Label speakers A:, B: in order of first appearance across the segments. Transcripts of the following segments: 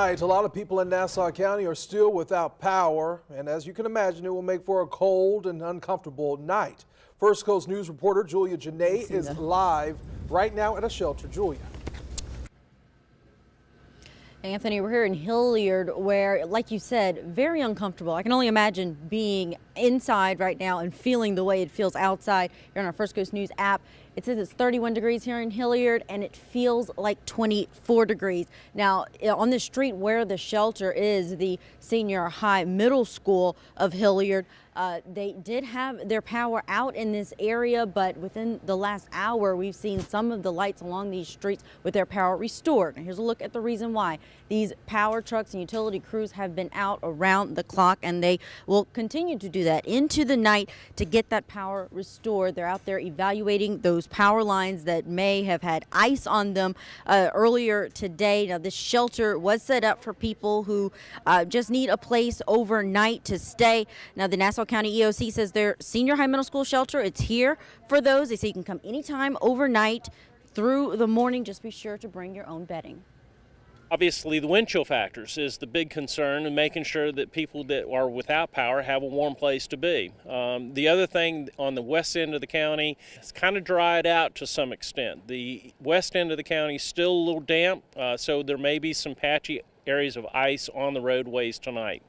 A: Right, a lot of people in Nassau County are still without power, and as you can imagine, it will make for a cold and uncomfortable night. First Coast News reporter Julia Janae is live right now at a shelter. Julia.
B: Anthony, we're here in Hilliard where, like you said, very uncomfortable. I can only imagine being inside right now and feeling the way it feels outside. Here on our First Coast News app, it says it's 31 degrees here in Hilliard and it feels like 24 degrees. Now, on the street where the shelter is, the senior high middle school of Hilliard, they did have their power out in this area, but within the last hour, we've seen some of the lights along these streets with their power restored. And here's a look at the reason why. These power trucks and utility crews have been out around the clock, and they will continue to do that into the night to get that power restored. They're out there evaluating those power lines that may have had ice on them earlier today. Now, this shelter was set up for people who just need a place overnight to stay. Now, the Nassau County EOC says their senior high middle school shelter, it's here for those. They say you can come anytime overnight through the morning. Just be sure to bring your own bedding.
C: Obviously, the wind chill factors is the big concern, and making sure that people that are without power have a warm place to be. The other thing on the west end of the county, it's kind of dried out to some extent. The west end of the county is still a little damp, so there may be some patchy areas of ice on the roadways tonight.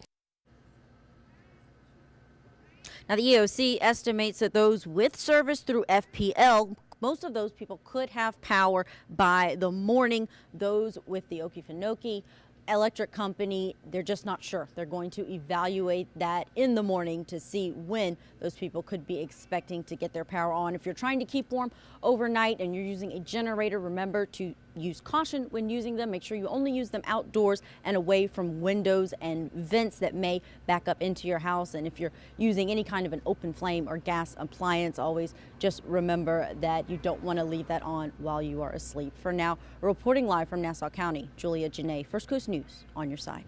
B: Now, the EOC estimates that those with service through FPL, most of those people could have power by the morning. Those with the Okefenokee Electric Company, they're just not sure. They're going to evaluate that in the morning to see when those people could be expecting to get their power on. If you're trying to keep warm overnight and you're using a generator, remember to use caution when using them. Make sure you only use them outdoors and away from windows and vents that may back up into your house. And if you're using any kind of an open flame or gas appliance, always just remember that you don't want to leave that on while you are asleep. For now, reporting live from Nassau County, Julia Janae, First Coast News on your side.